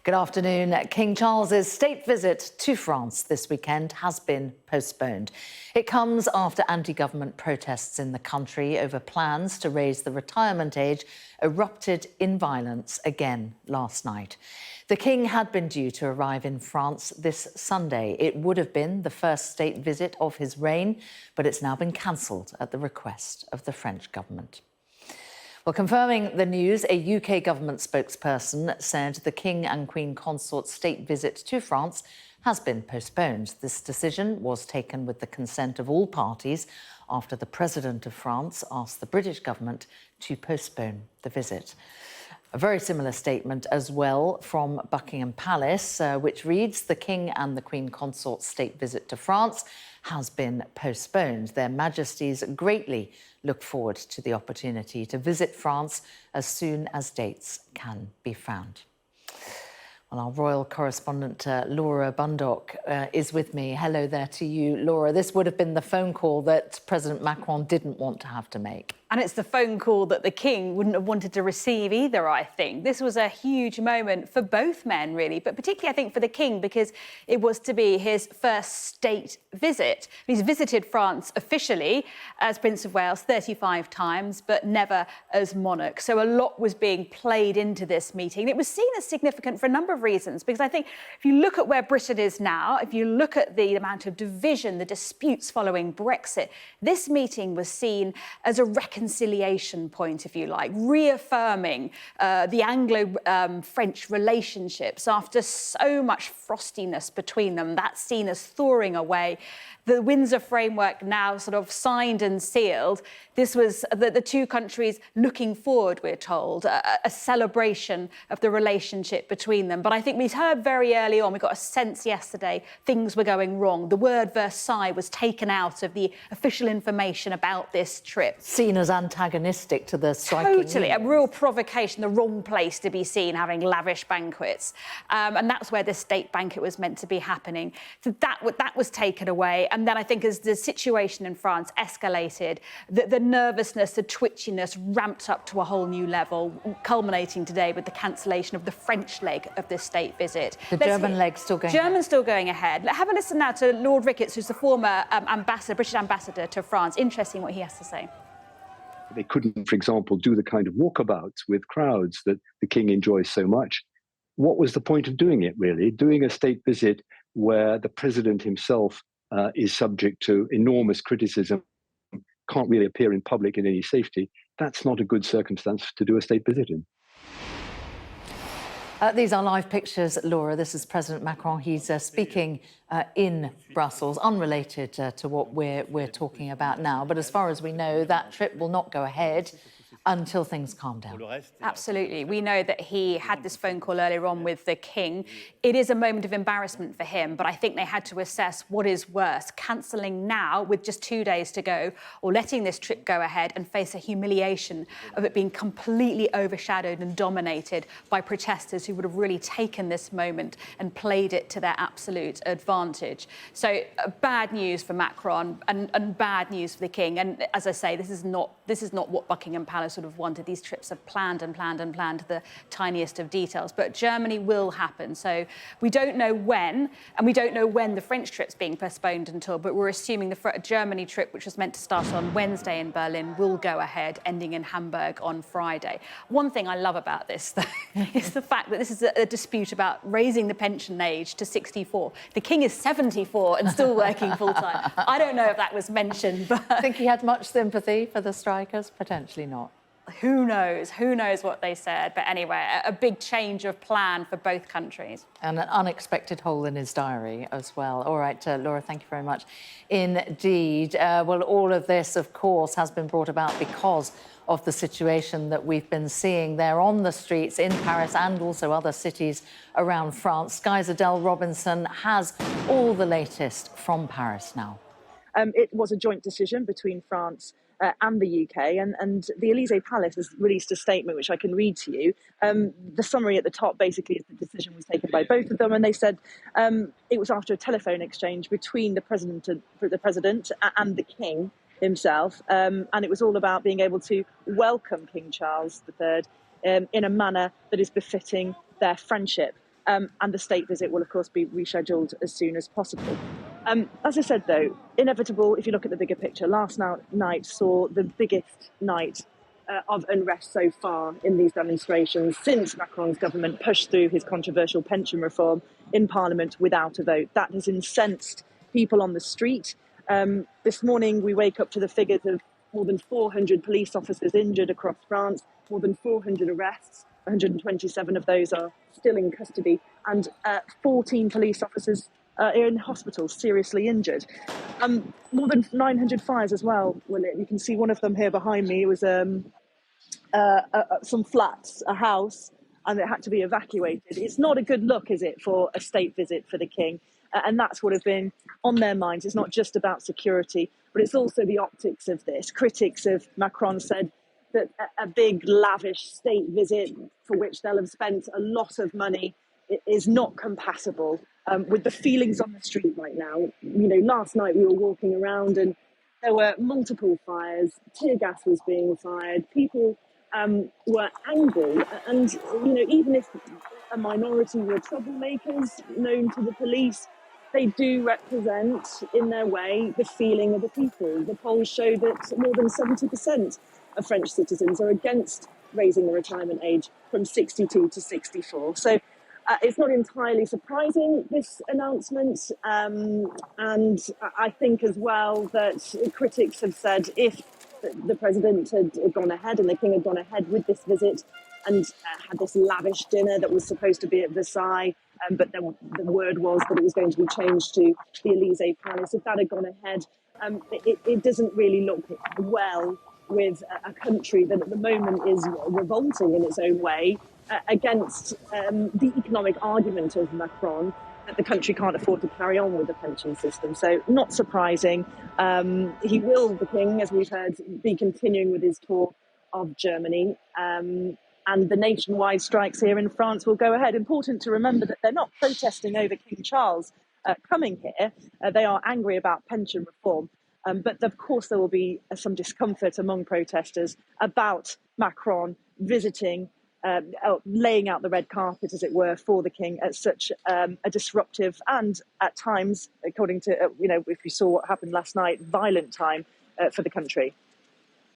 Good afternoon. King Charles's state visit to France this weekend has been postponed. It comes after anti-government protests in the country over plans to raise the retirement age erupted in violence again last night. The King had been due to arrive in France this Sunday. It would have been the first state visit of his reign, but it's now been cancelled at the request of the French government. Well, confirming the news, a UK government spokesperson said the King and Queen Consort's state visit to France has been postponed. This decision was taken with the consent of all parties after the President of France asked the British government to postpone the visit. A very similar statement as well from Buckingham Palace, which reads, the King and the Queen Consort's state visit to France has been postponed. Their Majesties greatly look forward to the opportunity to visit France as soon as dates can be found. Well, our royal correspondent, Laura Bundock, is with me. Hello there to you, Laura. This would have been the phone call that President Macron didn't want to have to make. And it's the phone call that the King wouldn't have wanted to receive either, I think. This was a huge moment for both men, really, but particularly, I think, for the King, because it was to be his first state visit. He's visited France officially as Prince of Wales 35 times, but never as monarch. So a lot was being played into this meeting. It was seen as significant for a number of reasons, because I think if you look at where Britain is now, if you look at the amount of division, the disputes following Brexit, this meeting was seen as a reconciliation point, if you like, reaffirming the Anglo-French relationships after so much frostiness between them. That's seen as thawing away. The Windsor Framework now sort of signed and sealed. This was the two countries looking forward, we're told, a celebration of the relationship between them. But I think we heard very early on, we got a sense yesterday, things were going wrong. The word Versailles was taken out of the official information about this trip. Seen as antagonistic to the striking Totally, a real provocation, the wrong place to be seen, having lavish banquets. And that's where this state banquet was meant to be happening. So that was taken away. And then I think as the situation in France escalated, the nervousness, the twitchiness ramped up to a whole new level, culminating today with the cancellation of the French leg of this state visit. The German leg still going ahead. German's still going ahead. Have a listen now to Lord Ricketts, who's the former British ambassador to France. Interesting what he has to say. They couldn't, for example, do the kind of walkabouts with crowds that the King enjoys so much. What was the point of doing it, really? Doing a state visit where the President himself is subject to enormous criticism, can't really appear in public in any safety. That's not a good circumstance to do a state visit in. These are live pictures, Laura. This is President Macron. He's speaking in Brussels, unrelated to what we're talking about now. But as far as we know, that trip will not go ahead until things calm down. Absolutely. We know that he had this phone call earlier on with the King. It is a moment of embarrassment for him, but I think they had to assess what is worse, cancelling now with just 2 days to go, or letting this trip go ahead and face a humiliation of it being completely overshadowed and dominated by protesters who would have really taken this moment and played it to their absolute advantage. So bad news for Macron and bad news for the King. And as I say, this is not what Buckingham Palace would have wanted. These trips are planned and planned and planned to the tiniest of details. But Germany will happen. So we don't know when, and we don't know when the French trip's being postponed until, but we're assuming the Germany trip, which was meant to start on Wednesday in Berlin, will go ahead, ending in Hamburg on Friday. One thing I love about this, though, is the fact that this is a dispute about raising the pension age to 64. The King is 74 and still working full-time. I don't know if that was mentioned, but... I think he had much sympathy for the strikers? Potentially not. Who knows? Who knows what they said? But anyway, a big change of plan for both countries. And an unexpected hole in his diary as well. All right, Laura, thank you very much. Indeed. Well, all of this, of course, has been brought about because of the situation that we've been seeing there on the streets in Paris and also other cities around France. Sky's Adele Robinson has all the latest from Paris now. It was a joint decision between France and the UK, and the Elysee Palace has released a statement which I can read to you. The summary at the top basically is the decision was taken by both of them, and they said it was after a telephone exchange between the President and the King himself, and it was all about being able to welcome King Charles III in a manner that is befitting their friendship. and the state visit will, of course, be rescheduled as soon as possible. As I said, though, inevitable, if you look at the bigger picture, last night saw the biggest night of unrest so far in these demonstrations since Macron's government pushed through his controversial pension reform in Parliament without a vote. That has incensed people on the street. This morning, we wake up to the figures of more than 400 police officers injured across France, more than 400 arrests, 127 of those are still in custody, and 14 police officers are in hospital, seriously injured. More than 900 fires as well, William. You can see one of them here behind me. It was some flats, a house, and it had to be evacuated. It's not a good look, is it, for a state visit for the king? And that's what has been on their minds. It's not just about security, but it's also the optics of this. Critics of Macron said that a big, lavish state visit for which they'll have spent a lot of money is not compatible with the feelings on the street right now. You know, last night we were walking around and there were multiple fires, tear gas was being fired, people were angry, and you know, even if a minority were troublemakers known to the police, they do represent, in their way, the feeling of the people. The polls show that more than 70% of French citizens are against raising the retirement age from 62 to 64. So it's not entirely surprising, this announcement. And I think as well that critics have said if the president had gone ahead and the king had gone ahead with this visit and had this lavish dinner that was supposed to be at Versailles, but then the word was that it was going to be changed to the Elysee Palace. If that had gone ahead, it doesn't really look well with a country that at the moment is revolting in its own way against the economic argument of Macron that the country can't afford to carry on with the pension system. So not surprising. He will, the king, as we've heard, be continuing with his tour of Germany. And the nationwide strikes here in France will go ahead. Important to remember that they're not protesting over King Charles coming here. They are angry about pension reform. But of course, there will be some discomfort among protesters about Macron visiting, laying out the red carpet, as it were, for the king at such a disruptive and, at times, according to, if you saw what happened last night, violent time for the country.